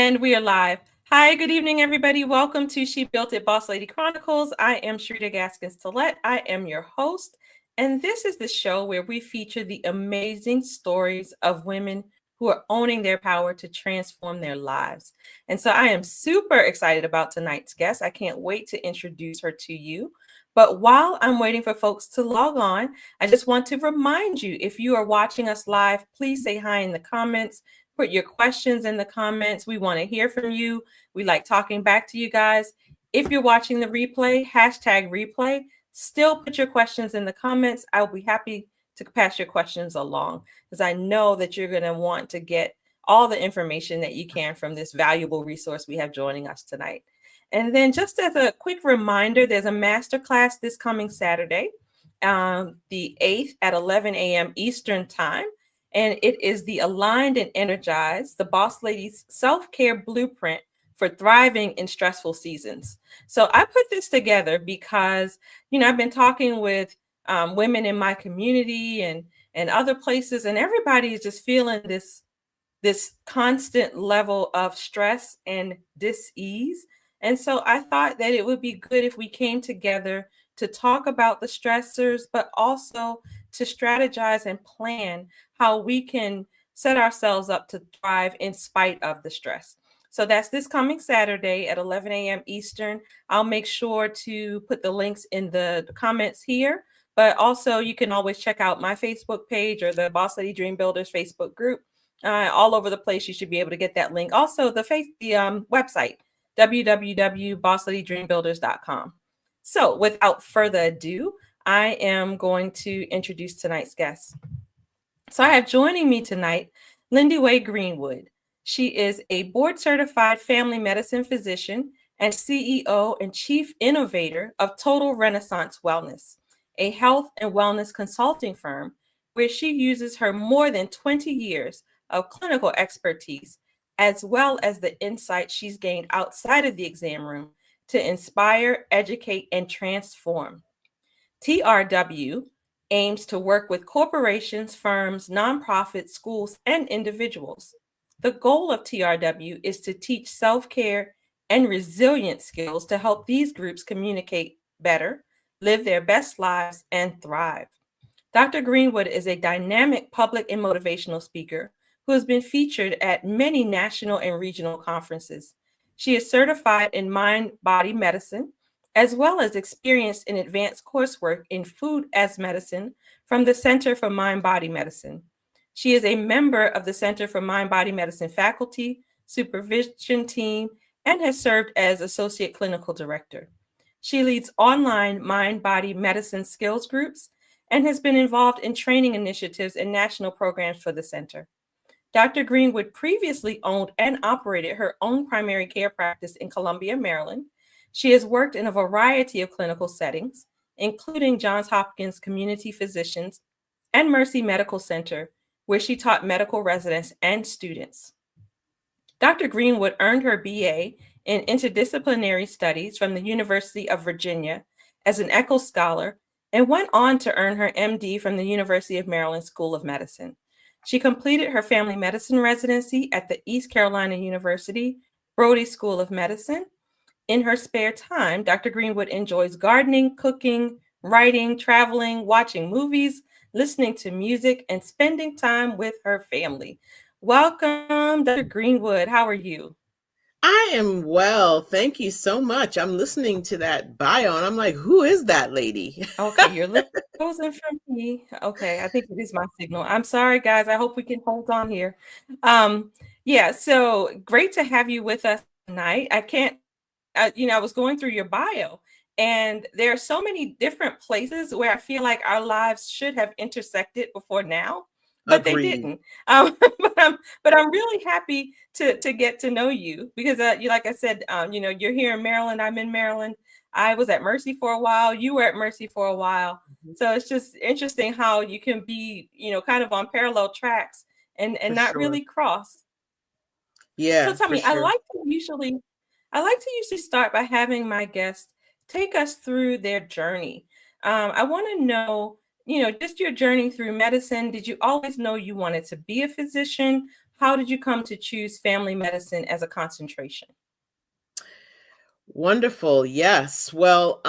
And we are live. Hi, good evening, everybody. Welcome to She Built It Boss Lady Chronicles. I am Shrita Gaskins-Tillett. I am your host, and this is the show where we feature the amazing stories of women who are owning their power to transform their lives. And so I am super excited about tonight's guest. I can't wait to introduce her to you. But while I'm waiting for folks to log on, I just want to remind you, if you are watching us live, please say hi in the comments. Put your questions in the comments. We want to hear from you. We like talking back to you guys. If you're watching the replay, hashtag replay, still put your questions in the comments. I'll be happy to pass your questions along because I know that you're going to want to get all the information that you can from this valuable resource we have joining us tonight. And then just as a quick reminder, there's a masterclass this coming Saturday, the 8th at 11 a.m. Eastern Time. And it is the Aligned and Energized, the Boss Lady's Self-Care Blueprint for Thriving in Stressful Seasons. So I put this together because, I've been talking with women in my community and other places, and everybody is just feeling this constant level of stress and dis-ease. And so I thought that it would be good if we came together to talk about the stressors, but also to strategize and plan how we can set ourselves up to thrive in spite of the stress. So that's this coming Saturday at 11 a.m. Eastern. I'll make sure to put the links in the comments here, but also you can always check out my Facebook page or the Boss Lady Dream Builders Facebook group. All over the place, you should be able to get that link. Also, the website, www.bossladydreambuilders.com. So without further ado, I am going to introduce tonight's guest. So I have joining me tonight, Lindiwe Greenwood. She is a board-certified family medicine physician and CEO and chief innovator of Total Renaissance Wellness, a health and wellness consulting firm where she uses her more than 20 years of clinical expertise, as well as the insight she's gained outside of the exam room to inspire, educate, and transform. TRW aims to work with corporations, firms, nonprofits, schools, and individuals. The goal of TRW is to teach self-care and resilience skills to help these groups communicate better, live their best lives, and thrive. Dr. Greenwood is a dynamic public and motivational speaker who has been featured at many national and regional conferences. She is certified in mind-body medicine, as well as experienced in advanced coursework in food as medicine from the Center for Mind-Body Medicine. She is a member of the Center for Mind-Body Medicine faculty, supervision team, and has served as Associate Clinical Director. She leads online mind-body medicine skills groups and has been involved in training initiatives and national programs for the center. Dr. Greenwood previously owned and operated her own primary care practice in Columbia, Maryland. She has worked in a variety of clinical settings, including Johns Hopkins Community Physicians and Mercy Medical Center, where she taught medical residents and students. Dr. Greenwood earned her BA in Interdisciplinary Studies from the University of Virginia as an Eccles Scholar and went on to earn her MD from the University of Maryland School of Medicine. She completed her family medicine residency at the East Carolina University Brody School of Medicine. In her spare time, Dr. Greenwood enjoys gardening, cooking, writing, traveling, watching movies, listening to music, and spending time with her family. Welcome, Dr. Greenwood. How are you? I am well. Thank you so much. I'm listening to that bio and I'm like, who is that lady? Okay, you're frozen from me. Okay, I think it is my signal. I'm sorry, guys. I hope we can hold on here. Yeah, so great to have you with us tonight. I was going through your bio, and there are so many different places where I feel like our lives should have intersected before now, but they Agreed. didn't. But I'm really happy to get to know you because, like I said, you're here in Maryland. I'm in Maryland. I was at Mercy for a while. You were at Mercy for a while. So it's just interesting how you can be, kind of on parallel tracks and For not sure. really cross. So Yeah, tell for me, sure. I like to usually start by having my guests take us through their journey. I want to know, just your journey through medicine. Did you always know you wanted to be a physician? how did you come to choose family medicine as a concentration? Wonderful. Yes. Well,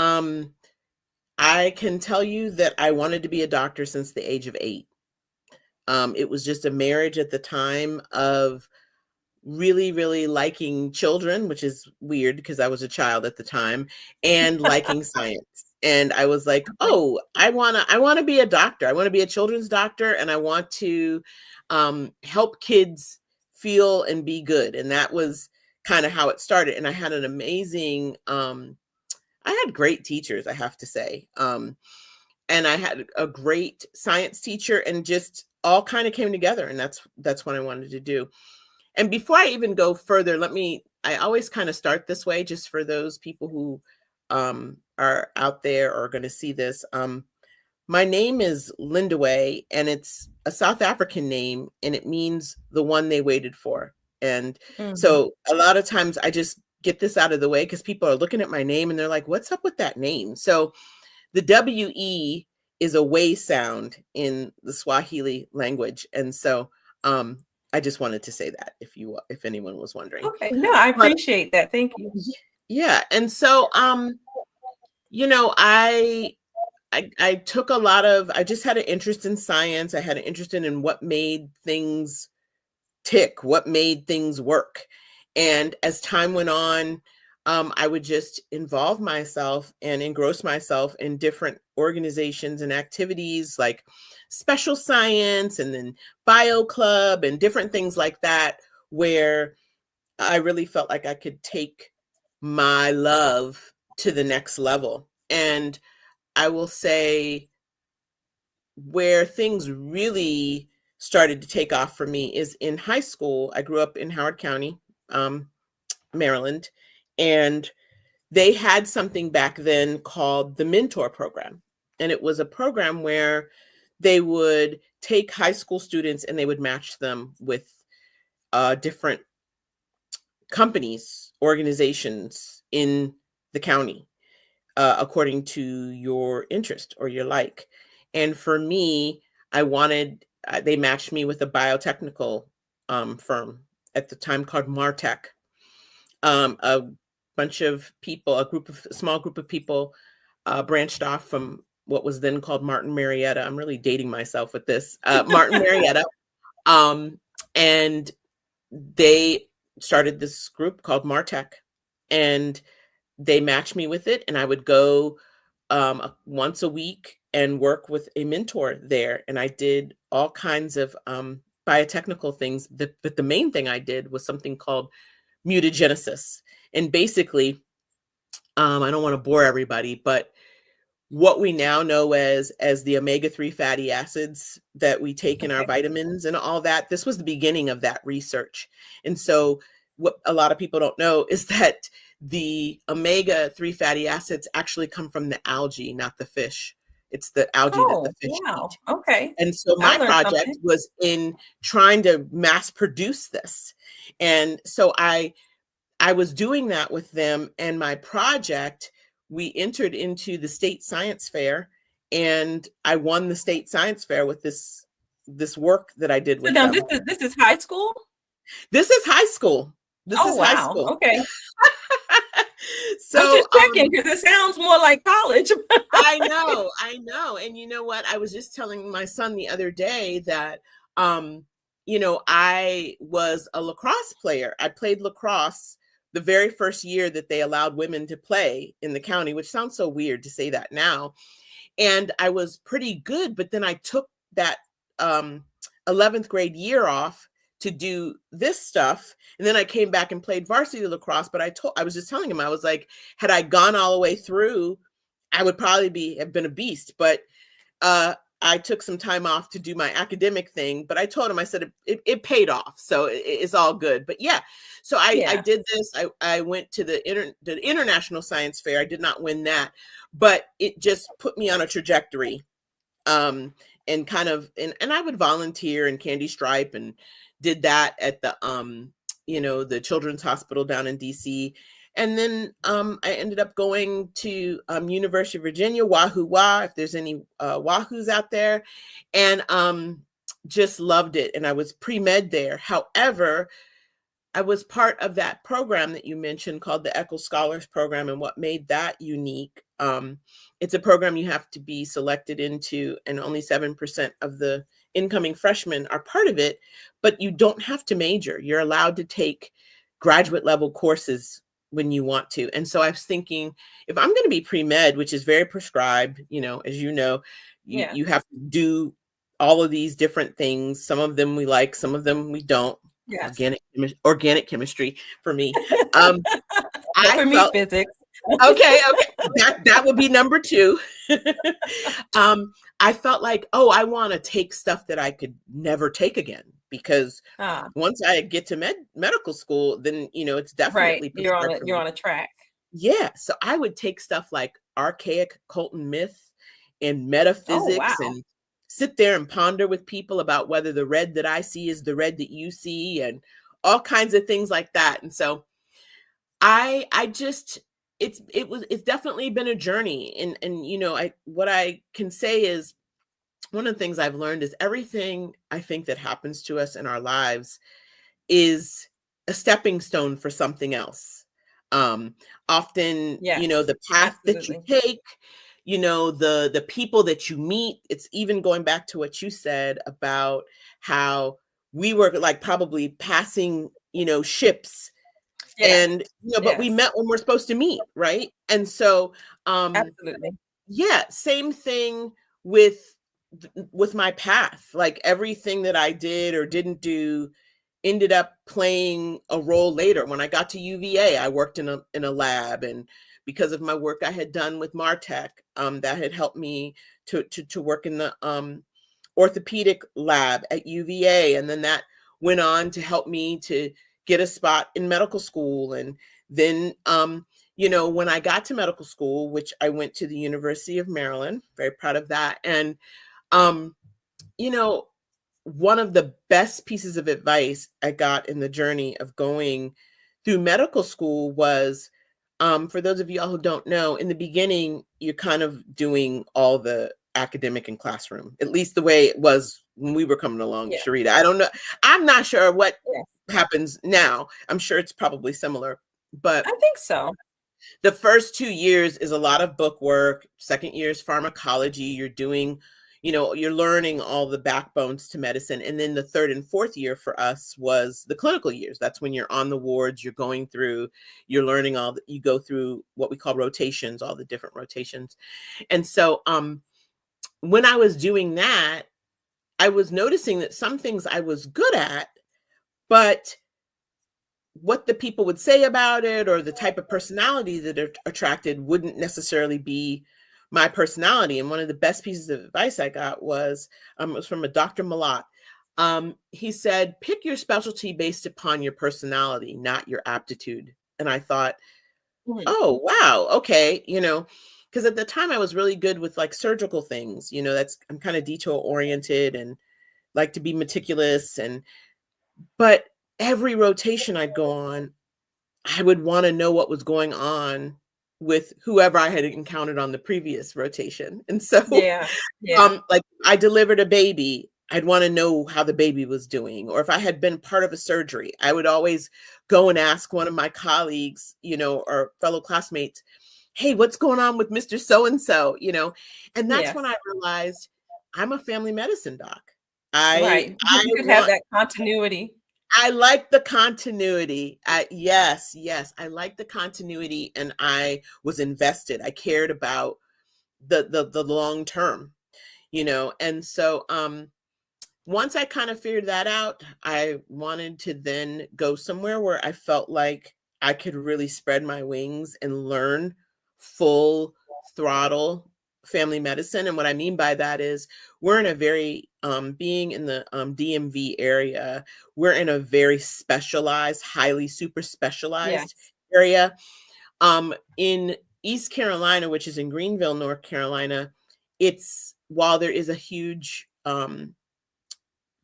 I can tell you that I wanted to be a doctor since the age of 8. It was just a marriage at the time of really, really liking children, which is weird because I was a child at the time, and liking science. And I was like, oh, I wanna be a doctor. I want to be a children's doctor, and I want to help kids feel and be good. And that was kind of how it started. And I had an amazing, I had great teachers, I have to say. And I had a great science teacher, and just all kind of came together. And that's what I wanted to do. And before I even go further, I always kind of start this way, just for those people who are out there or are going to see this. My name is Lindiwe, and it's a South African name, and it means the one they waited for. And so a lot of times I just get this out of the way because people are looking at my name and they're like, what's up with that name? So the WE is a way sound in the Swahili language. And so I just wanted to say that if anyone was wondering. Okay, no, I But appreciate that. Thank you. yeah, and so I took I just had an interest in science. I had an interest in what made things tick, what made things work. And as time went on, I would just involve myself and engross myself in different organizations and activities like special science and then bio club and different things like that, where I really felt like I could take my love to the next level. And I will say where things really started to take off for me is in high school. I grew up in Howard County, Maryland, and they had something back then called the Mentor Program. And it was a program where they would take high school students and they would match them with different companies, organizations in the county, according to your interest or your like. And for me, they matched me with a biotechnical firm at the time called Martech. A bunch of people, a small group of people branched off from what was then called Martin Marietta. I'm really dating myself with this. Martin Marietta. And they started this group called Martech, and they matched me with it. And I would go once a week and work with a mentor there. And I did all kinds of biotechnical things. But the main thing I did was something called mutagenesis. And basically, I don't want to bore everybody, but what we now know as the omega-3 fatty acids that we take in our vitamins and all that, this was the beginning of that research. And so what a lot of people don't know is that the omega-3 fatty acids actually come from the algae, not the fish. It's the algae that the fish eat. Okay. And so my project was in trying to mass produce this. And so I was doing that with them, and my project, we entered into the state science fair, and I won the state science fair with this work that I did with them. This is high school? This is high school. High school. Okay. So I'm just checking because it sounds more like college. I know. And you know what? I was just telling my son the other day that I was a lacrosse player. I played lacrosse the very first year that they allowed women to play in the county, which sounds so weird to say that now. And I was pretty good, but then I took that 11th grade year off to do this stuff. And then I came back and played varsity lacrosse. But I was just telling him, I was like, had I gone all the way through, I would probably have been a beast. But I took some time off to do my academic thing, but I told him, I said, it paid off. So it's all good. But yeah, so I did this. I went to the International Science Fair. I did not win that, but it just put me on a trajectory. And I would volunteer in Candy Stripe and did that at the Children's Hospital down in DC. And then I ended up going to University of Virginia, Wahoo Wah, if there's any Wahoos out there, and just loved it. And I was pre-med there. However, I was part of that program that you mentioned called the Echo Scholars Program. And what made that unique, it's a program you have to be selected into, and only 7% of the incoming freshmen are part of it, but you don't have to major. You're allowed to take graduate level courses when you want to. And so I was thinking, if I'm going to be pre-med, which is very prescribed, as you know, you have to do all of these different things. Some of them we like, some of them we don't. Yes. Organic chemistry for me. For me, physics. Okay. That would be number 2. I felt like, I want to take stuff that I could never take again, because once I get to medical school, then it's definitely right. You're on a track. Yeah. So I would take stuff like archaic cult and myth and metaphysics, and sit there and ponder with people about whether the red that I see is the red that you see, and all kinds of things like that. And so it's definitely been a journey. And what I can say is, one of the things I've learned is everything I think that happens to us in our lives is a stepping stone for something else. Often, the path that you take, the people that you meet. It's even going back to what you said about how we were like probably passing, ships. Yes. And, but we met when we're supposed to meet. Right. And so, absolutely. Yeah, same thing with my path. Like everything that I did or didn't do ended up playing a role later. When I got to UVA, I worked in a lab, and because of my work I had done with MarTech, that had helped me to work in the orthopedic lab at UVA, and then that went on to help me to get a spot in medical school. And then when I got to medical school, which I went to the University of Maryland, very proud of that. And one of the best pieces of advice I got in the journey of going through medical school was, for those of y'all who don't know, in the beginning, you're kind of doing all the academic and classroom, at least the way it was when we were coming along, Sharita. I don't know. I'm not sure what happens now. I'm sure it's probably similar, but I think so. The first 2 years is a lot of book work. Second year is pharmacology. You're doing, you're learning all the backbones to medicine. And then the third and fourth year for us was the clinical years. That's when you're on the wards, you're learning you go through what we call rotations, all the different rotations. And so when I was doing that, I was noticing that some things I was good at, but what the people would say about it or the type of personality that are attracted wouldn't necessarily be my personality. And one of the best pieces of advice I got was, it was from a Dr. Malat. He said, pick your specialty based upon your personality, not your aptitude. And I thought, oh, wow. Okay. Because at the time I was really good with like surgical things, I'm kind of detail oriented and like to be meticulous. But every rotation I'd go on, I would want to know what was going on with whoever I had encountered on the previous rotation. And so, like I delivered a baby, I'd want to know how the baby was doing. Or if I had been part of a surgery, I would always go and ask one of my colleagues, or fellow classmates, hey, what's going on with Mr. So-and-so, And that's when I realized I'm a family medicine doc. You could have that continuity. I like the continuity. Yes. I like the continuity, and I was invested. I cared about the long term, And so once I kind of figured that out, I wanted to then go somewhere where I felt like I could really spread my wings and learn full throttle family medicine. And what I mean by that is we're in a very, being in the DMV area, we're in a very specialized, highly super specialized area. In East Carolina, which is in Greenville, North Carolina, while there is a huge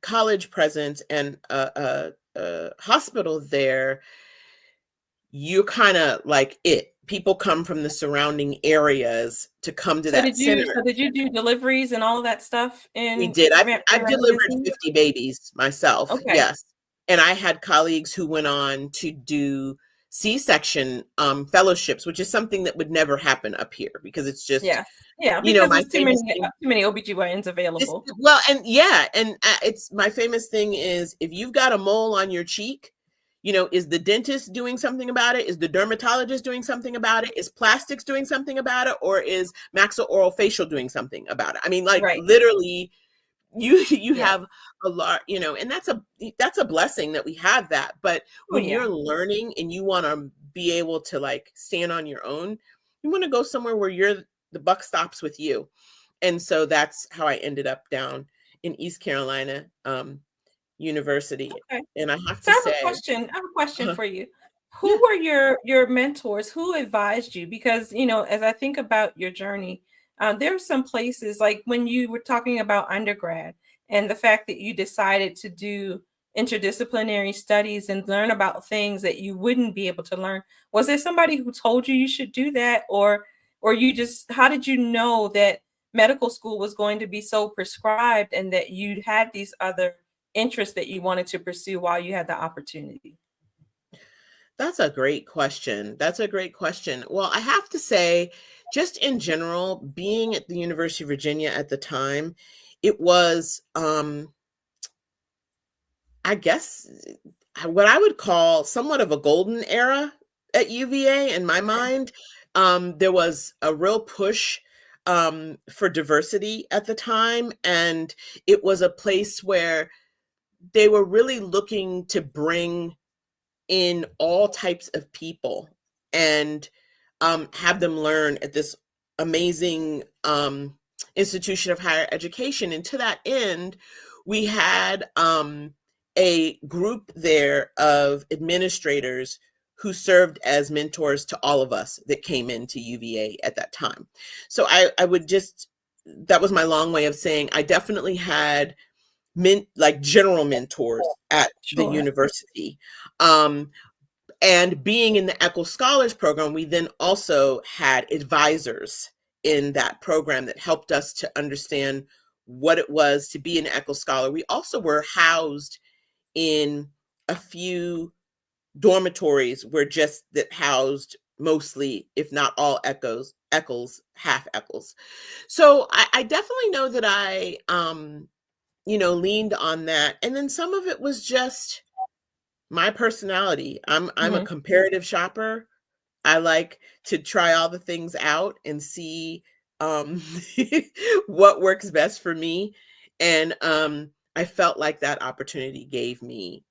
college presence and a hospital there, you're kind of like it. people come from the surrounding areas to come to So that center. did you do deliveries and all of that stuff We in did. I've Grand delivered Rapids? 50 babies myself. Okay. Yes. And I had colleagues who went on to do C-section fellowships, which is something that would never happen up here because it's just, Yeah. Yeah, you know, because my there's famous thing. too many OBGYNs available. Well, and yeah, and it's my famous thing is if you've got a mole on your cheek, you know, is the dentist doing something about it? Is the dermatologist doing something about it? Is plastics doing something about it? Or is maxillofacial doing something about it? I mean, like Right. literally you Yeah. have a lot, you know, and that's a blessing that we have that. But Oh when yeah. you're learning and you want to be able to like stand on your own, you want to go somewhere where the buck stops with you. And so that's how I ended up down in East Carolina University. Okay. And I have So to I have a say, question. I have a question uh, for you. yeah, Who were your mentors? Who advised you? Because, as I think about your journey, there are some places like when you were talking about undergrad and the fact that you decided to do interdisciplinary studies and learn about things that you wouldn't be able to learn. Was there somebody who told you should do that, or you just how did you know that medical school was going to be so prescribed and that you had these other interest that you wanted to pursue while you had the opportunity? that's a great question. That's a great question. Well, I have to say, just in general, being at the University of Virginia at the time, it was I guess what I would call somewhat of a golden era at UVA in my Okay. mind. There was a real push for diversity at the time, and it was a place where they were really looking to bring in all types of people and have them learn at this amazing institution of higher education. And to that end, we had a group there of administrators who served as mentors to all of us that came into UVA at that time. So I would just, that was my long way of saying I definitely had like general mentors at the Sure. university. Um, and being in the Eccles Scholars Program, we then also had advisors in that program that helped us to understand what it was to be an Eccles Scholar. We also were housed in a few dormitories were just that housed mostly, if not all Eccles, half Eccles. So I definitely know that I, leaned on that. And then some of it was just my personality. I'm a Mhm. comparative shopper. I like to try all the things out and see um what works best for me. And I felt like that opportunity gave me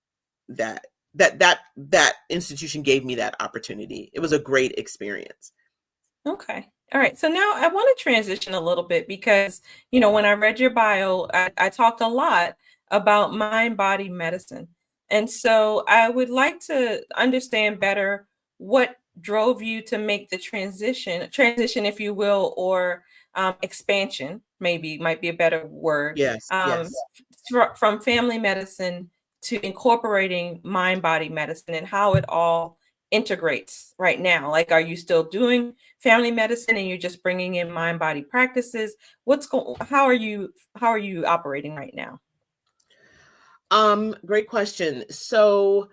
that that institution gave me that opportunity. It was a great experience. Okay. All right. So now I want to transition a little bit because, when I read your bio, I talked a lot about mind body medicine. And so I would like to understand better what drove you to make the transition, if you will, or expansion, maybe might be a better word, Yes, yes. from family medicine to incorporating mind body medicine and how it all integrates right now. Like, are you still doing family medicine and you're just bringing in mind body practices? How are you operating right now? Great question. So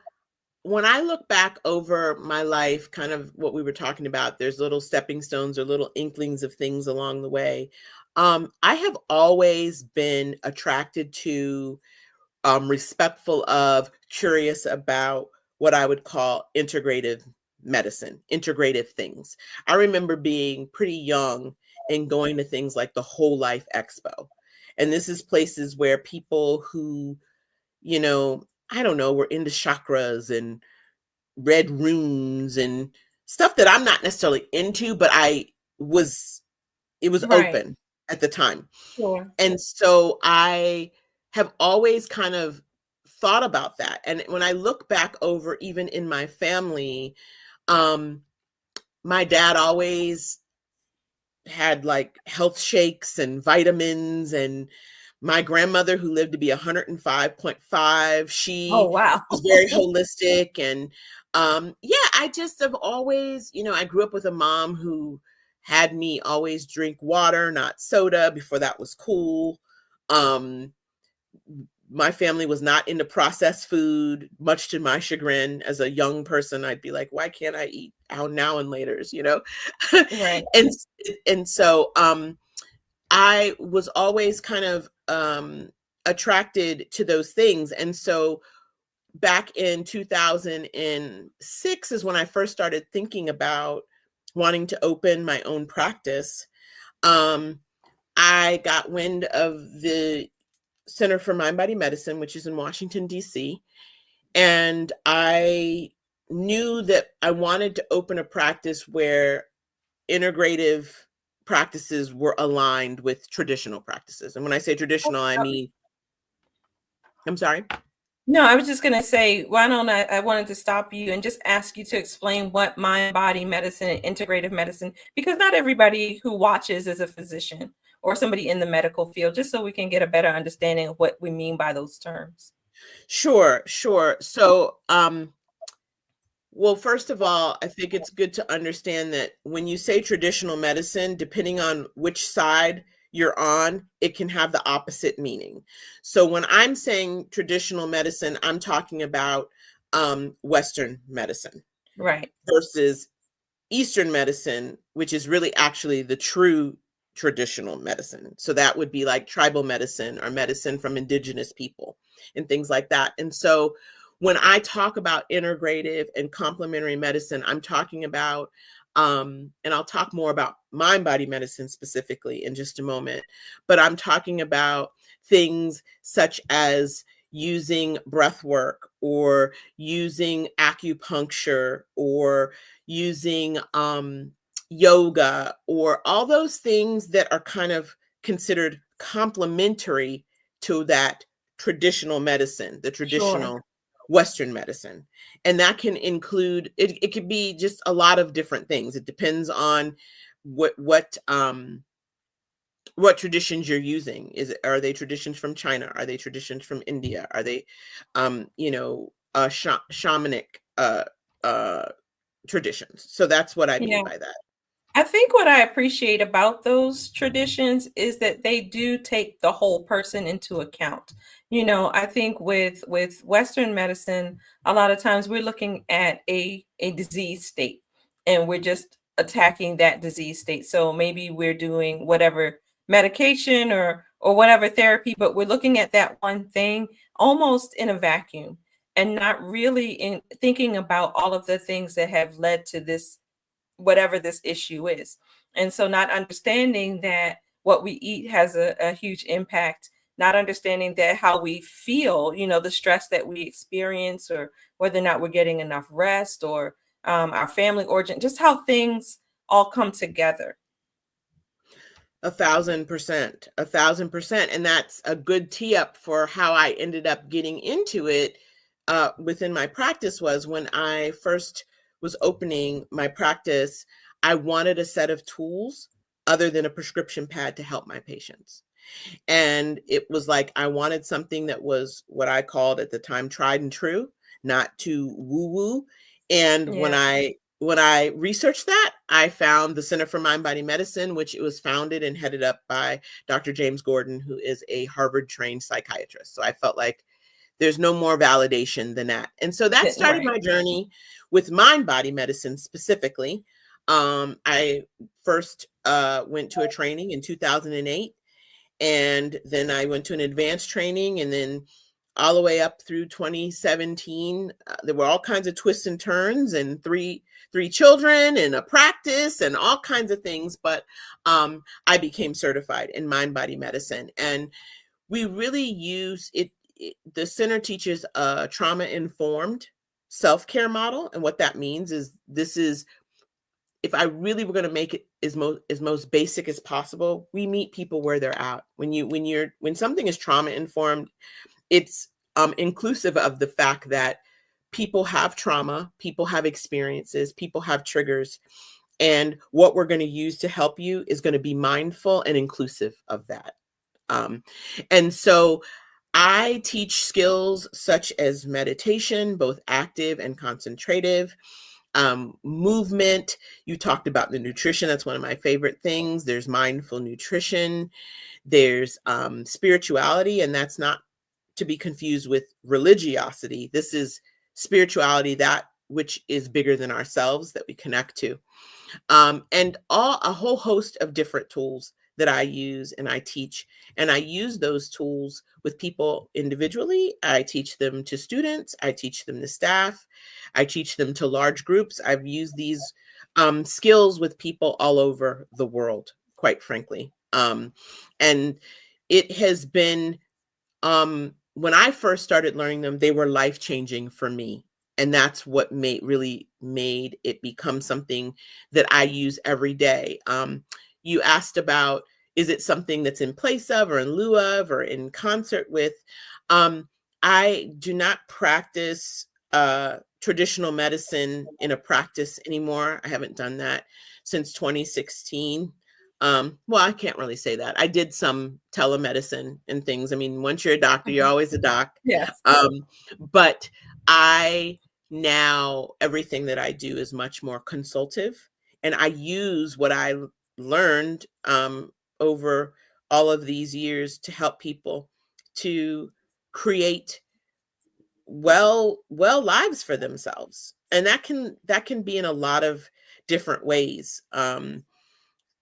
when I look back over my life, kind of what we were talking about, there's little stepping stones or little inklings of things along the way. I have always been attracted to, respectful of, curious about what I would call integrative medicine, integrative things. I remember being pretty young and going to things like the Whole Life Expo. And this is places where people who, I don't know, were into chakras and read runes and stuff that I'm not necessarily into, but was it was Right. open at the time. Sure. And so I have always kind of thought about that. And when I look back over even in my family, um, my dad always had like health shakes and vitamins, and My grandmother, who lived to be 105.5, Oh, she wow. was very holistic. And yeah, I just have always, I grew up with a mom who had me always drink water, not soda, before that was cool. Um, my family was not into processed food, much to my chagrin. As a young person, I'd be like, why can't I eat out now and later's, Right. and so I was always kind of attracted to those things. And so back in 2006 is when I first started thinking about wanting to open my own practice. I got wind of the Center for Mind Body Medicine, which is in Washington, D.C. And I knew that I wanted to open a practice where integrative practices were aligned with traditional practices. And when I say traditional, I mean, I'm sorry. No, I was just going to say, why don't I wanted to stop you and just ask you to explain what mind body medicine and integrative medicine, because not everybody who watches is a physician or somebody in the medical field, just so we can get a better understanding of what we mean by those terms. Sure. So, well, first of all, I think it's good to understand that when you say traditional medicine, depending on which side you're on, it can have the opposite meaning. So when I'm saying traditional medicine, I'm talking about Western medicine Right. versus Eastern medicine, which is really actually the true traditional medicine. So that would be like tribal medicine or medicine from indigenous people and things like that. And so when I talk about integrative and complementary medicine, I'm talking about, and I'll talk more about mind body medicine specifically in just a moment, but I'm talking about things such as using breath work or using acupuncture or using yoga, or all those things that are kind of considered complementary to that traditional medicine, the Sure. traditional Western medicine. And that can include, it could be just a lot of different things. It depends on what traditions you're using. Are they traditions from China? Are they traditions from India? Are they shamanic uh traditions? So that's what I mean Yeah. by that. I think what I appreciate about those traditions is that they do take the whole person into account. I think with Western medicine, a lot of times we're looking at a disease state and we're just attacking that disease state. So maybe we're doing whatever medication or whatever therapy, but we're looking at that one thing almost in a vacuum and not really in thinking about all of the things that have led to this whatever this issue is. And so not understanding that what we eat has a huge impact, not understanding that how we feel, the stress that we experience or whether or not we're getting enough rest or our family origin, just how things all come together. 1,000%, 1,000%. And that's a good tee up for how I ended up getting into it within my practice. Was when I first was opening my practice, I wanted a set of tools other than a prescription pad to help my patients. And it was like, I wanted something that was what I called at the time tried and true, not too woo woo. And when Yeah. I researched that, I found the Center for Mind Body Medicine, which it was founded and headed up by Dr. James Gordon, who is a Harvard trained psychiatrist. So I felt like there's no more validation than that. And so that started Right. my journey with mind body medicine specifically. I first went to a training in 2008, and then I went to an advanced training, and then all the way up through 2017, there were all kinds of twists and turns, and three children and a practice and all kinds of things. But I became certified in mind body medicine, and we really use it. The center teaches a trauma informed self-care model, and what that means is, this is, if I really were going to make it as most basic as possible, we meet people where they're at. When something is trauma informed, it's inclusive of the fact that people have trauma, people have experiences, people have triggers, and what we're going to use to help you is going to be mindful and inclusive of that. And so I teach skills such as meditation, both active and concentrative, movement. You talked about the nutrition. That's one of my favorite things. There's mindful nutrition. There's spirituality, and that's not to be confused with religiosity. This is spirituality, that which is bigger than ourselves, that we connect to. And a whole host of different tools that I use and I teach. And I use those tools with people individually. I teach them to students. I teach them to staff. I teach them to large groups. I've used these skills with people all over the world, quite frankly. And it has been, when I first started learning them, they were life-changing for me. And that's what really made it become something that I use every day. You asked about, is it something that's in place of or in lieu of or in concert with? I do not practice traditional medicine in a practice anymore. I haven't done that since 2016. Well, I can't really say that. I did some telemedicine and things. I mean, once you're a doctor, you're always a doc. Yes. But now everything that I do is much more consultative, and I use what I learned over all of these years to help people to create well lives for themselves. And that can be in a lot of different ways.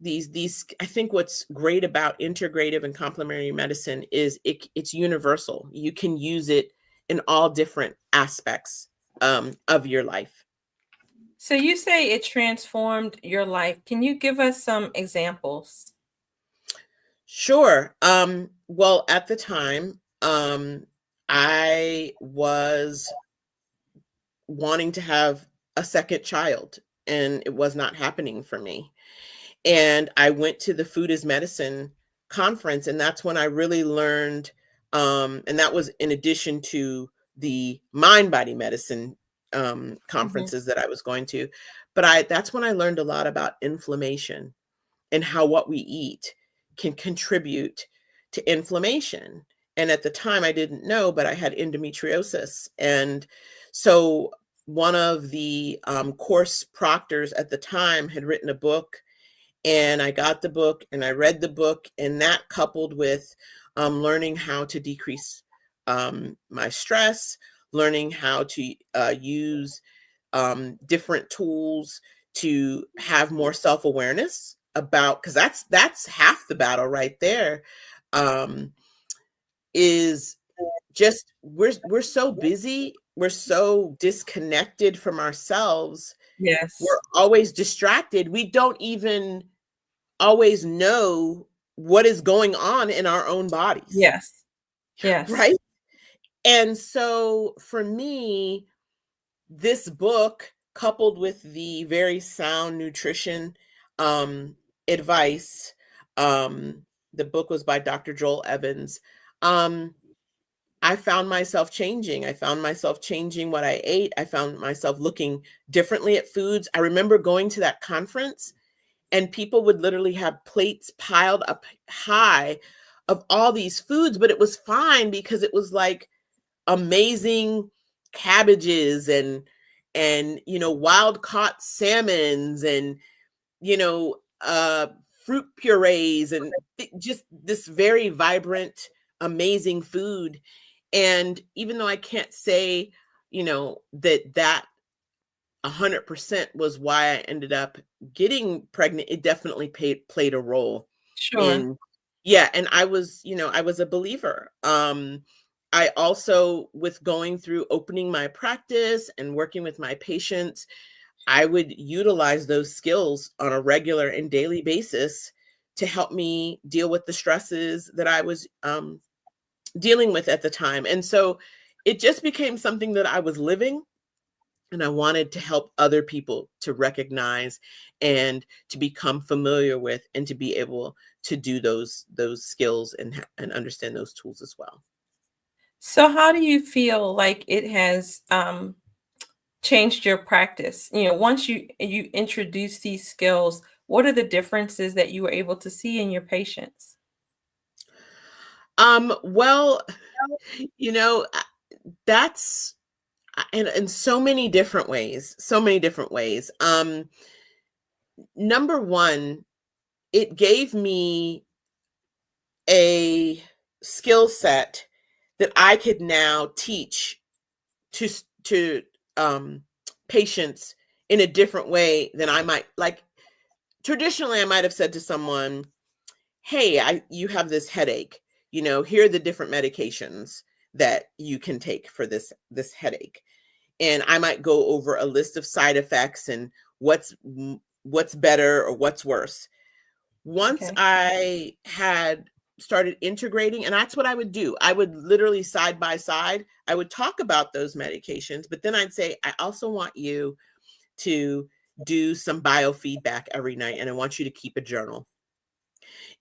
These I think what's great about integrative and complementary medicine is it's universal. You can use it in all different aspects of your life. So you say it transformed your life. Can you give us some examples? Sure. Well, at the time, I was wanting to have a second child, and it was not happening for me. And I went to the Food is Medicine conference, and that's when I really learned, and that was in addition to the mind body medicine conferences that I was going to. But that's when I learned a lot about inflammation and how what we eat can contribute to inflammation. And at the time I didn't know, but I had endometriosis. And so one of the course proctors at the time had written a book, and I got the book and I read the book, and that coupled with learning how to decrease my stress, learning how to use different tools to have more self-awareness about, because that's half the battle right there, is just we're so busy, we're so disconnected from ourselves, Yes. we're always distracted, we don't even always know what is going on in our own bodies. Yes. Yes. Right? And so for me, this book, coupled with the very sound nutrition advice, the book was by Dr. Joel Evans. I found myself changing. I found myself changing what I ate. I found myself looking differently at foods. I remember going to that conference, and people would literally have plates piled up high of all these foods, but it was fine because it was like amazing cabbages and wild caught salmons and fruit purees and just this very vibrant, amazing food. And even though I can't say that 100% was why I ended up getting pregnant, it definitely played a role Sure. in, yeah. And I was a believer. I also, with going through opening my practice and working with my patients, I would utilize those skills on a regular and daily basis to help me deal with the stresses that I was dealing with at the time. And so it just became something that I was living, and I wanted to help other people to recognize and to become familiar with and to be able to do those skills and understand those tools as well. So how do you feel like it has changed your practice? Once you introduce these skills, what are the differences that you were able to see in your patients? Well, that's in so many different ways, so many different ways. Number one, it gave me a skill set that I could now teach to um, patients in a different way than I might like. Traditionally, I might have said to someone, "Hey, you have this headache. Here are the different medications that you can take for this headache." And I might go over a list of side effects and what's better or what's worse. Once Okay. I had started integrating, and that's what I would do. I would literally side by side, I would talk about those medications, but then I'd say, I also want you to do some biofeedback every night, and I want you to keep a journal.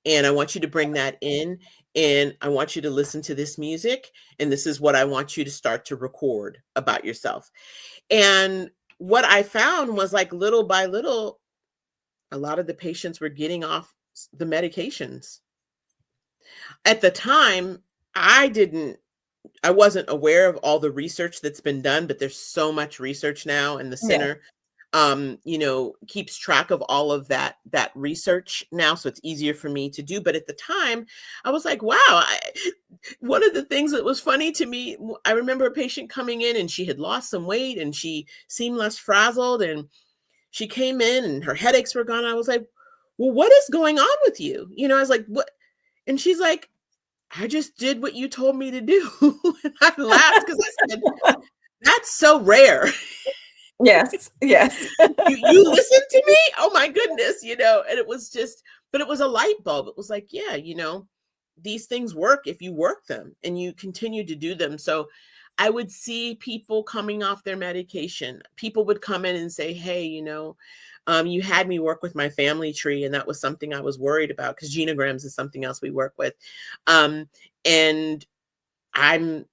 And I want you to bring that in, and I want you to listen to this music, and this is what I want you to start to record about yourself. And what I found was, like, little by little, a lot of the patients were getting off the medications. At the time, I wasn't aware of all the research that's been done, but there's so much research now, and the Yeah. center keeps track of all of that research now, so it's easier for me to do. But at the time, I was like, wow. One of the things that was funny to me, I remember a patient coming in, and she had lost some weight, and she seemed less frazzled, and she came in and her headaches were gone. I was like, well, what is going on with you? I was like, what? And she's like, I just did what you told me to do. And I laughed because I said, that's so rare. Yes. Yes. You listen to me? Oh my goodness, and it was just, but it was a light bulb. It was like, yeah, these things work if you work them and you continue to do them. So I would see people coming off their medication. People would come in and say, hey, you had me work with my family tree, and that was something I was worried about, because genograms is something else we work with. And I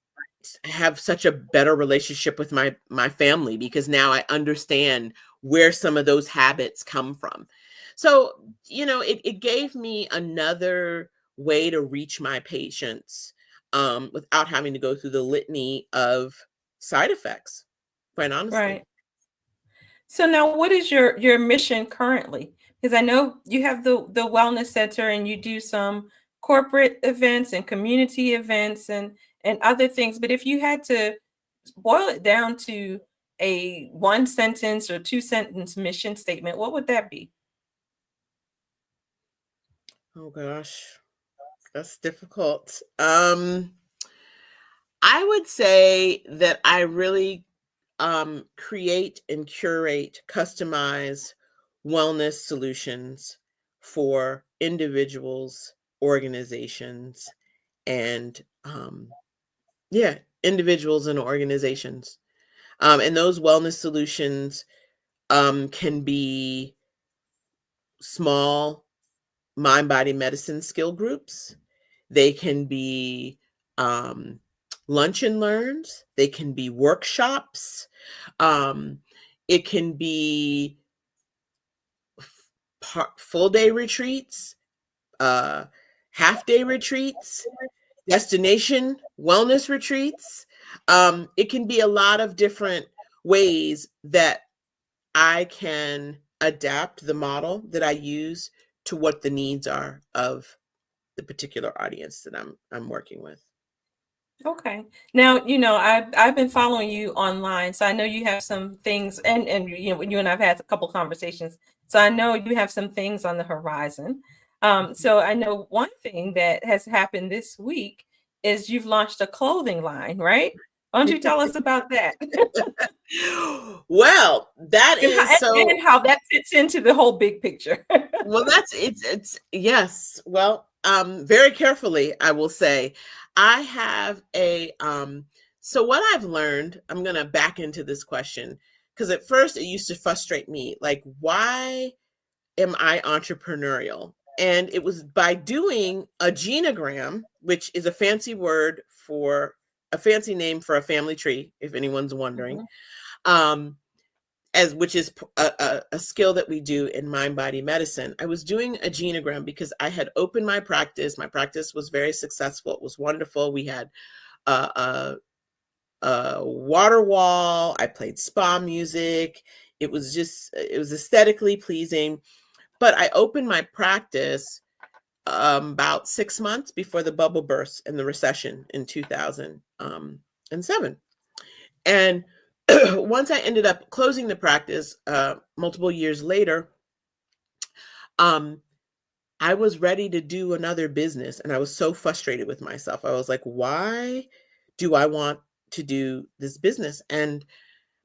have such a better relationship with my family, because now I understand where some of those habits come from. So, it gave me another way to reach my patients, without having to go through the litany of side effects, quite honestly. Right. So now what is your mission currently? Because I know you have the wellness center and you do some corporate events and community events and other things, but if you had to boil it down to a one sentence or two sentence mission statement, what would that be? Oh gosh, that's difficult. I would say that I really create and curate, customize wellness solutions for individuals, organizations, and individuals and organizations. And those wellness solutions can be small mind body medicine skill groups. They can be lunch and learns. They can be workshops. Um, it can be full day retreats, half day retreats, destination wellness retreats. It can be a lot of different ways that I can adapt the model that I use to what the needs are of the particular audience that I'm working with. Okay. Now, I've been following you online, so I know you have some things, and you and I've had a couple conversations, so I know you have some things on the horizon. So I know one thing that has happened this week is you've launched a clothing line, right? Why don't you tell us about that? Well, that And is so. how that fits into the whole big picture. Well, it's yes. Well, very carefully, I will say, I have so what I've learned, I'm going to back into this question, because at first it used to frustrate me, like, why am I entrepreneurial? And it was by doing a genogram, which is a fancy name for a family tree, if anyone's wondering. Mhm. Um, which is a skill that we do in mind body medicine. I was doing a genogram because I had opened my practice. My practice was very successful. It was wonderful. We had a water wall. I played spa music. It was aesthetically pleasing. But I opened my practice about 6 months before the bubble burst and the recession in 2007. And once I ended up closing the practice multiple years later, I was ready to do another business. And I was so frustrated with myself. I was like, why do I want to do this business? And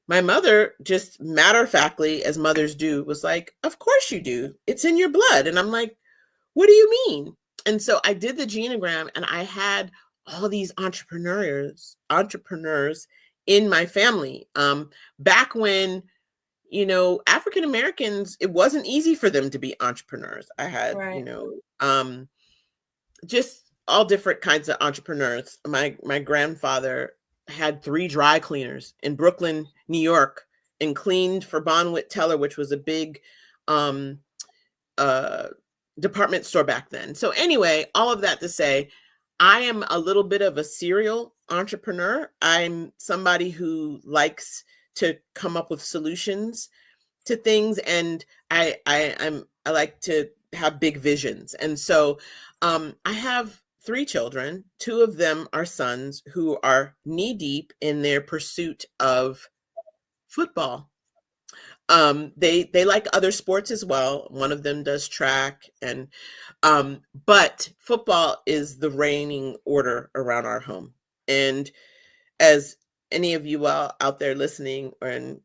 my mother, just matter of factly, as mothers do, was like, of course you do. It's in your blood. And I'm like, what do you mean? And so I did the genogram, and I had all these entrepreneurs in my family. Back when, African Americans, it wasn't easy for them to be entrepreneurs. I had, Right. just all different kinds of entrepreneurs. My grandfather had 3 dry cleaners in Brooklyn, New York, and cleaned for Bonwit Teller, which was a big department store back then. So anyway, all of that to say, I am a little bit of a serial entrepreneur. I'm somebody who likes to come up with solutions to things, and I like to have big visions. And so I have 3 children. 2 of them are sons who are knee deep in their pursuit of football. They like other sports as well. One of them does track, and but football is the reigning order around our home. And as any of you out there listening, and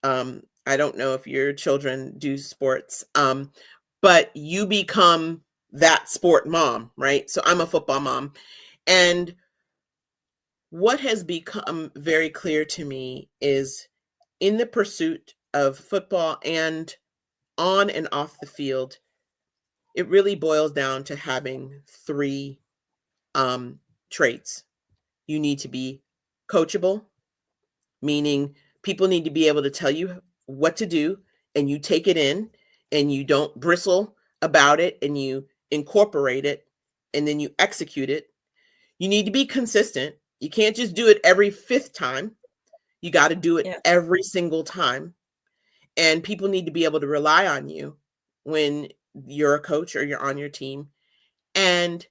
I don't know if your children do sports, but you become that sport mom, right? So I'm a football mom. And what has become very clear to me is, in the pursuit of football and on and off the field, it really boils down to having 3 traits. You need to be coachable, meaning people need to be able to tell you what to do, and you take it in, and you don't bristle about it, and you incorporate it, and then you execute it. You need to be consistent. You can't just do it every 5th time. You got to do it Yeah. every single time. And people need to be able to rely on you when you're a coach or you're on your team. And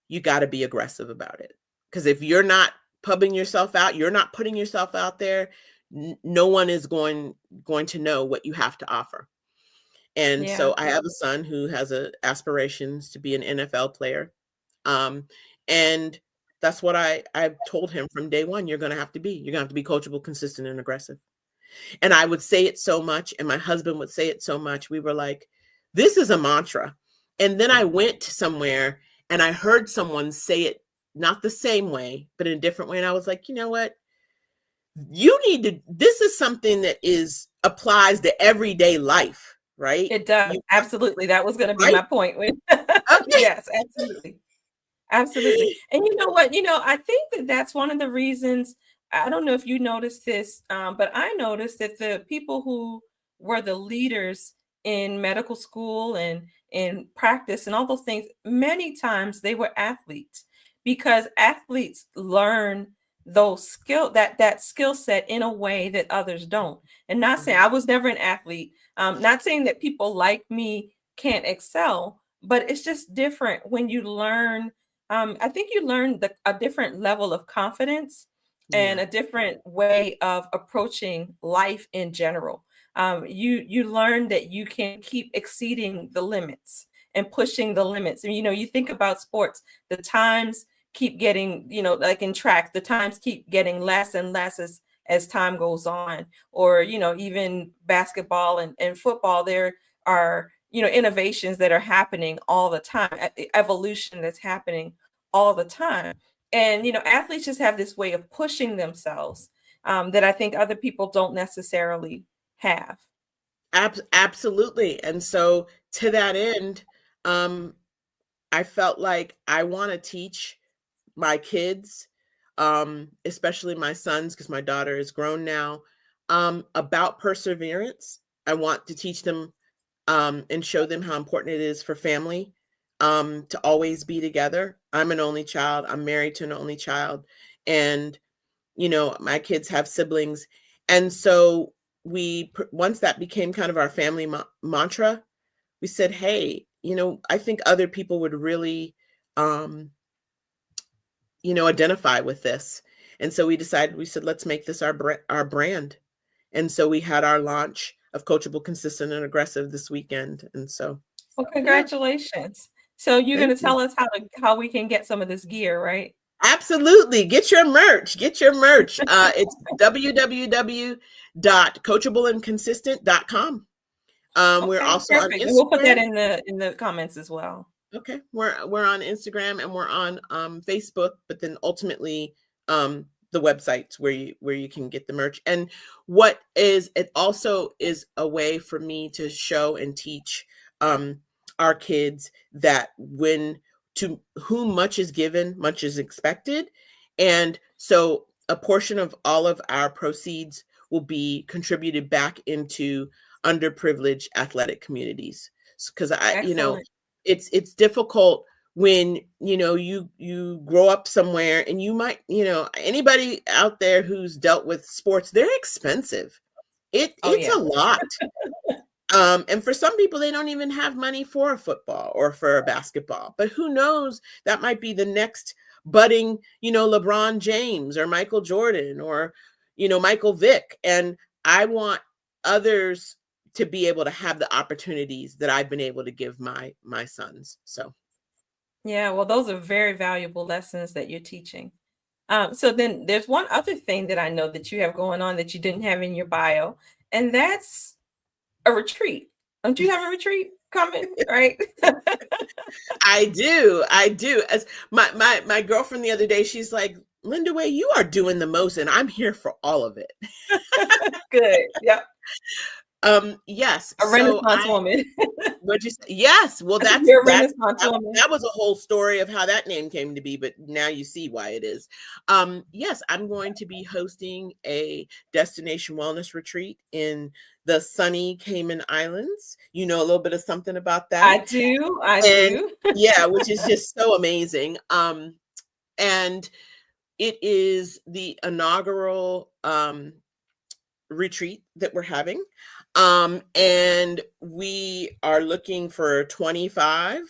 you got to be aggressive about it. Because if you're not pubbing yourself out, you're not putting yourself out there, no one is going to know what you have to offer. And Yeah. so I have a son who has aspirations to be an NFL player. And that's what I've told him from day one. You're going to have to be. You're going to have to be coachable, consistent, and aggressive. And I would say it so much, and my husband would say it so much. We were like, this is a mantra. And then I went somewhere and I heard someone say it, not the same way, but in a different way. And I was like, you know what? This is something that applies to everyday life, right? It does. Absolutely. That was going to be Right? my point. Okay. Yes, absolutely. Absolutely. And you know what? I think that that's one of the reasons. I don't know if you noticed this, but I noticed that the people who were the leaders in medical school and in practice and all those things, many times they were athletes, because athletes learn that skill set in a way that others don't. And not saying I was never an athlete, not saying that people like me can't excel, but it's just different when you learn. I think you learn a different level of confidence and Yeah. a different way of approaching life in general. You learn that you can keep exceeding the limits and pushing the limits. And you think about sports, the times keep getting, like in track, the times keep getting less and less as time goes on. Or even basketball and football, there are innovations that are happening all the time, evolution that's happening all the time. And athletes just have this way of pushing themselves, that I think other people don't necessarily have. Absolutely. And so to that end, I felt like I want to teach my kids, especially my sons, because my daughter is grown now. about perseverance. I want to teach them and show them how important it is for family to always be together. I'm an only child. I'm married to an only child. And, my kids have siblings. And so once that became kind of our family mantra, we said, hey, I think other people would really, identify with this. And so we said, let's make this our brand. And so we had our launch of Coachable, Consistent, and Aggressive this weekend. And so, Well, yeah, congratulations. So you're going thank to you. tell us how we can get some of this gear, right? Absolutely. Get your merch. It's www.coachableandconsistent.com. We're Okay, also on perfect. And we'll put that Instagram. in the comments as well. Okay. We're on Instagram and we're on Facebook, but then ultimately the websites where you can get the merch. And it also is a way for me to show and teach our kids that to whom much is given, much is expected. And so a portion of all of our proceeds will be contributed back into underprivileged athletic communities. Because Excellent. it's difficult when you grow up somewhere and you might anybody out there who's dealt with sports, they're expensive. Oh, It's yeah. a lot. And for some people, they don't even have money for a football or for a basketball. But who knows? That might be the next budding, LeBron James or Michael Jordan or, Michael Vick. And I want others to be able to have the opportunities that I've been able to give my sons. So, Yeah, well, those are very valuable lessons that you're teaching. So then there's one other thing that I know that you have going on that you didn't have in your bio, and that's a retreat. Don't you have a retreat coming, right? I do. As my girlfriend the other day, she's like, Lindiwe, you are doing the most, and I'm here for all of it. Good. Yep. Yes. A So Renaissance woman. what'd you say? Yes. Well, You're a Renaissance woman. that was a whole story of how that name came to be, but now you see why it is. Yes, I'm going to be hosting a destination wellness retreat in the sunny Cayman Islands. You know a little bit of something about that. I do. I And do. yeah, which is just so amazing. And it is the inaugural retreat that we're having. And we are looking for 25,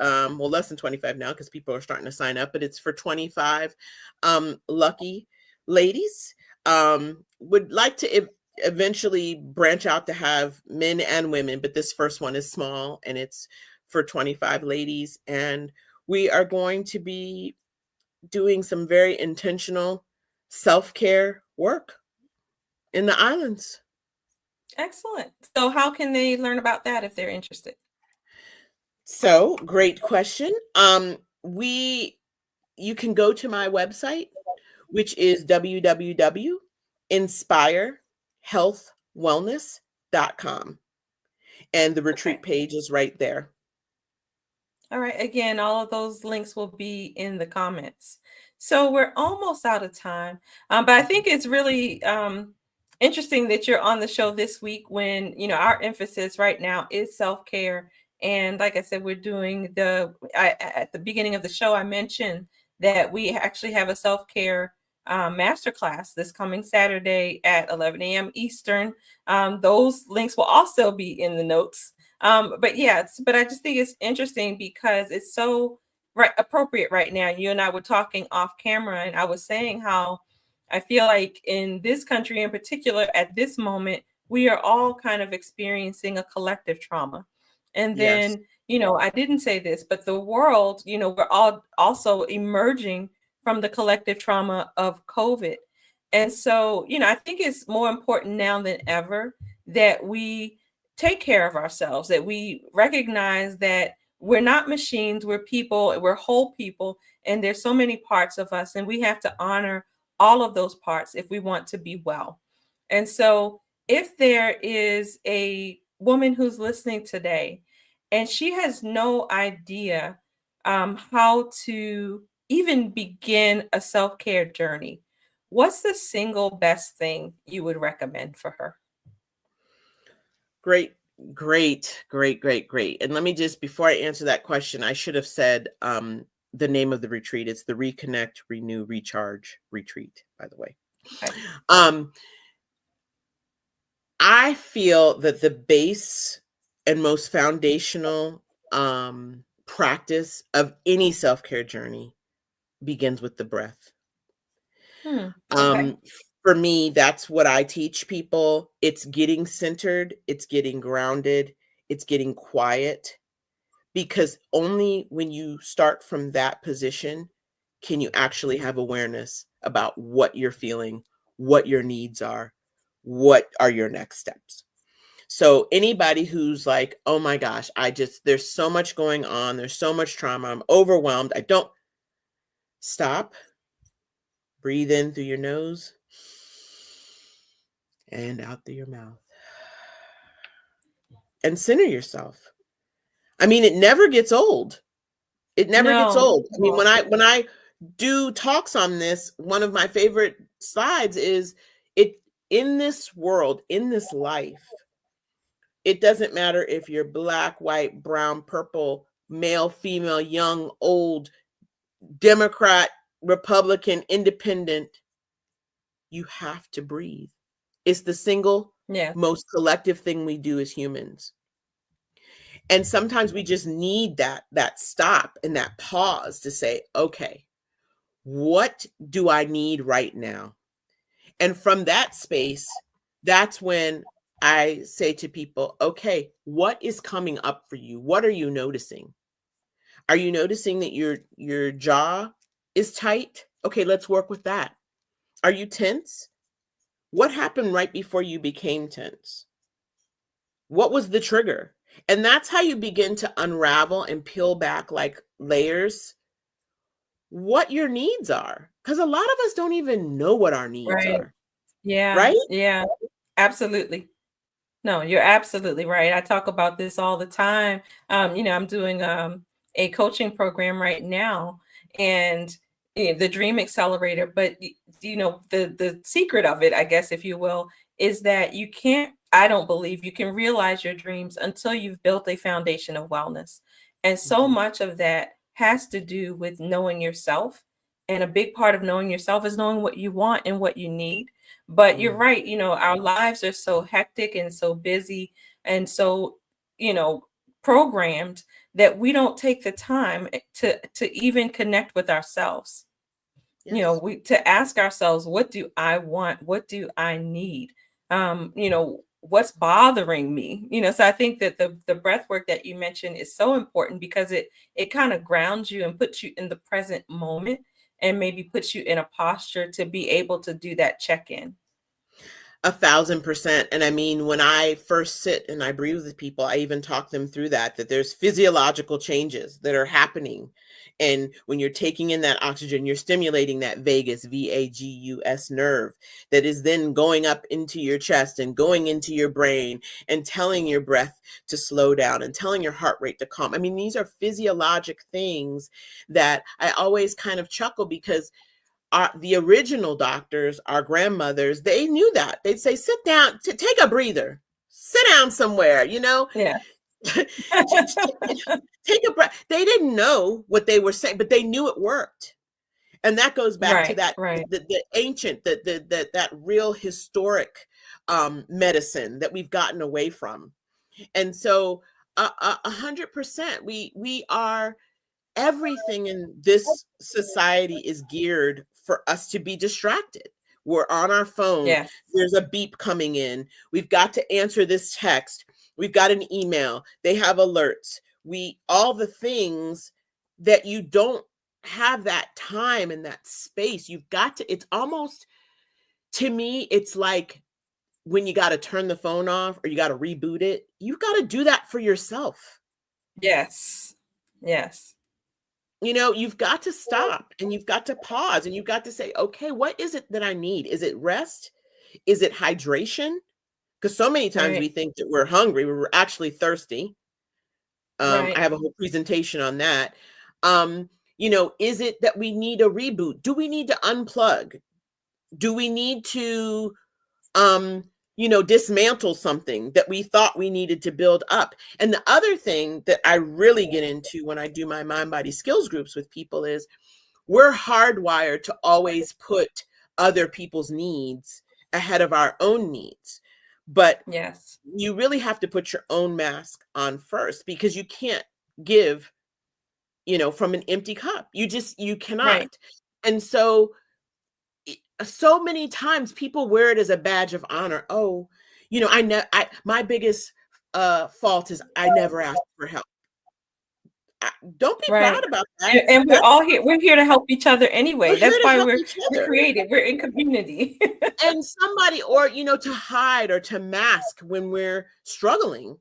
well, less than 25 now because people are starting to sign up, but it's for 25 lucky ladies. Would like to eventually branch out to have men and women, but this first one is small and it's for 25 ladies. And we are going to be doing some very intentional self-care work in the islands. Excellent. So how can they learn about that if they're interested? So, great question. You can go to my website, which is www.inspirehealthwellness.com. And the retreat Okay. page is right there. All right. Again, all of those links will be in the comments. So we're almost out of time. But I think it's really interesting that you're on the show this week when, our emphasis right now is self-care. And like I said, we're doing at the beginning of the show, I mentioned that we actually have a self-care masterclass this coming Saturday at 11 a.m. Eastern. Those links will also be in the notes. But yeah, but I just think it's interesting because it's so appropriate right now. You and I were talking off camera, and I was saying how I feel like in this country in particular, at this moment, we are all kind of experiencing a collective trauma. And Yes. then, I didn't say this, but the world, we're all also emerging from the collective trauma of COVID. And so, I think it's more important now than ever that we take care of ourselves, that we recognize that we're not machines, we're people, we're whole people, and there's so many parts of us, and we have to honor all of those parts if we want to be well. And so, if there is a woman who's listening today and she has no idea how to even begin a self care journey, what's the single best thing you would recommend for her? Great, great, great, great, great. And let me just, before I answer that question, I should have said the name of the retreat. It's the Reconnect, Renew, Recharge Retreat, by the way. Okay. I feel that the base and most foundational practice of any self-care journey begins with the breath. Okay. For me, that's what I teach people. It's getting centered, it's getting grounded, it's getting quiet, because only when you start from that position can you actually have awareness about what you're feeling, what your needs are, what are your next steps. So anybody who's like, oh my gosh, there's so much going on, there's so much trauma, I'm overwhelmed, I don't stop, breathe in through your nose and out through your mouth and center yourself. I mean, it never gets old. It never gets No, old. I mean, no. when I do talks on this, one of my favorite slides is it in this world, in this life, it doesn't matter if you're black, white, brown, purple, male, female, young, old, Democrat, Republican, independent, you have to breathe. It's the single Yeah. most collective thing we do as humans. And sometimes we just need that stop and that pause to say, okay, what do I need right now? And from that space, that's when I say to people, okay, what is coming up for you? What are you noticing? Are you noticing that your jaw is tight? Okay, let's work with that. Are you tense? What happened right before you became tense? What was the trigger? And that's how you begin to unravel and peel back like layers what your needs are. Because a lot of us don't even know what our needs Right. are, Yeah. right? Yeah. Absolutely. No, you're absolutely right. I talk about this all the time. I'm doing a coaching program right now, and the Dream Accelerator. But the secret of it, I guess, if you will, is that you can't. I don't believe you can realize your dreams until you've built a foundation of wellness, and so Mhm. much of that has to do with knowing yourself. And a big part of knowing yourself is knowing what you want and what you need. But you're Mm. right, our lives are so hectic and so busy and so, you know, programmed that we don't take the time to even connect with ourselves. Yes. We to ask ourselves, what do I want? What do I need? What's bothering me? So I think that the breath work that you mentioned is so important because it kind of grounds you and puts you in the present moment and maybe puts you in a posture to be able to do that check-in. 1,000%. And I mean, when I first sit and I breathe with people, I even talk them through that there's physiological changes that are happening. And when you're taking in that oxygen, you're stimulating that vagus, VAGUS nerve that is then going up into your chest and going into your brain and telling your breath to slow down and telling your heart rate to calm. I mean, these are physiologic things that I always kind of chuckle because the original doctors, our grandmothers, they knew that. They'd say, sit down, take a breather, sit down somewhere, Yeah. take a breath. They didn't know what they were saying, but they knew it worked. And that goes back to Right, that, right. the ancient, that real historic medicine that we've gotten away from. And so 100%, we are, everything in this society is geared for us to be distracted. We're on our phone. Yes. There's a beep coming in. We've got to answer this text. We've got an email. They have alerts. All the things that you don't have that time and that space. You've got to, it's almost, to me, it's like when you got to turn the phone off or you got to reboot it, you've got to do that for yourself. Yes. Yes. You've got to stop and you've got to pause and you've got to say, okay, what is it that I need? Is it rest? Is it hydration? Because so many times we Right. think that we're hungry, we're actually thirsty. I Right. have a whole presentation on that. Is it that we need a reboot? Do we need to unplug? Do we need to, dismantle something that we thought we needed to build up? And the other thing that I really get into when I do my mind body skills groups with people is we're hardwired to always put other people's needs ahead of our own needs. But Yes. you really have to put your own mask on first, because you can't give, from an empty cup. You cannot. Right. And so many times people wear it as a badge of honor. Oh, my biggest fault is I never asked for help. Don't be proud Right. about that. And we're That's all here. We're here to help each other anyway. We're here That's to why help we're each other. creative. We're in community. And somebody, or to hide or to mask when we're struggling.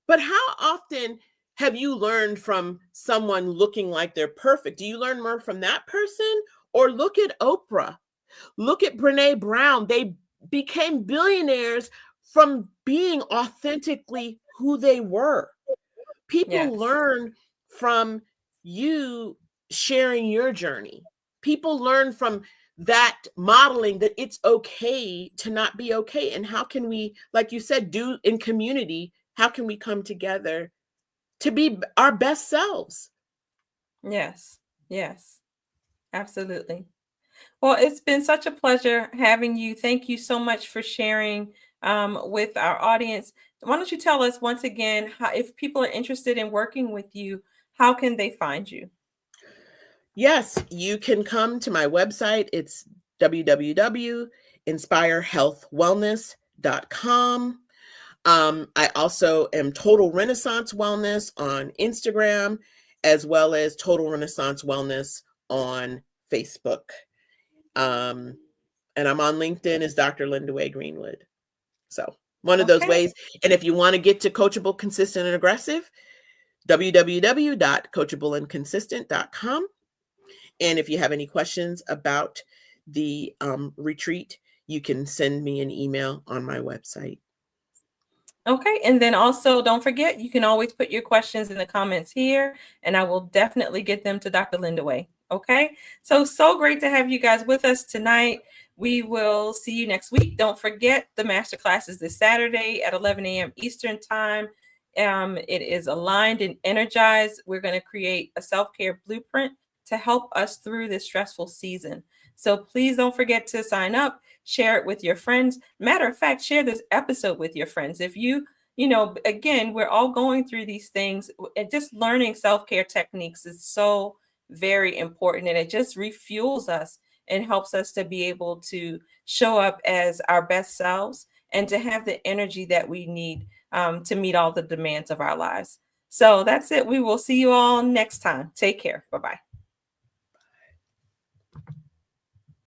But how often have you learned from someone looking like they're perfect? Do you learn more from that person? Or look at Oprah. Look at Brene Brown. They became billionaires from being authentically who they were. People Yes. learn from you sharing your journey. People learn from that modeling that it's okay to not be okay. And how can we, like you said, do in community, how can we come together to be our best selves? Yes. Yes. Absolutely. Well, it's been such a pleasure having you. Thank you so much for sharing with our audience. Why don't you tell us once again, how, if people are interested in working with you, how can they find you? Yes, you can come to my website. It's www.inspirehealthwellness.com. I also am Total Renaissance Wellness on Instagram, as well as Total Renaissance Wellness on Facebook. And I'm on LinkedIn as Dr. Lindiwe Greenwood. So one of those Okay. ways. And if you want to get to Coachable, Consistent, and Aggressive, www.coachableandconsistent.com. And if you have any questions about the retreat, you can send me an email on my website. Okay. And then also don't forget, you can always put your questions in the comments here, and I will definitely get them to Dr. Lindiwe. Okay. So great to have you guys with us tonight. We will see you next week. Don't forget the masterclass is this Saturday at 11 a.m. Eastern time. It is aligned and energized. We're going to create a self-care blueprint to help us through this stressful season. So please don't forget to sign up, share it with your friends. Matter of fact, share this episode with your friends. If again, we're all going through these things, and just learning self-care techniques is so very important, and it just refuels us and helps us to be able to show up as our best selves and to have the energy that we need to meet all the demands of our lives. So that's it. We will see you all next time. Take care. Bye-bye.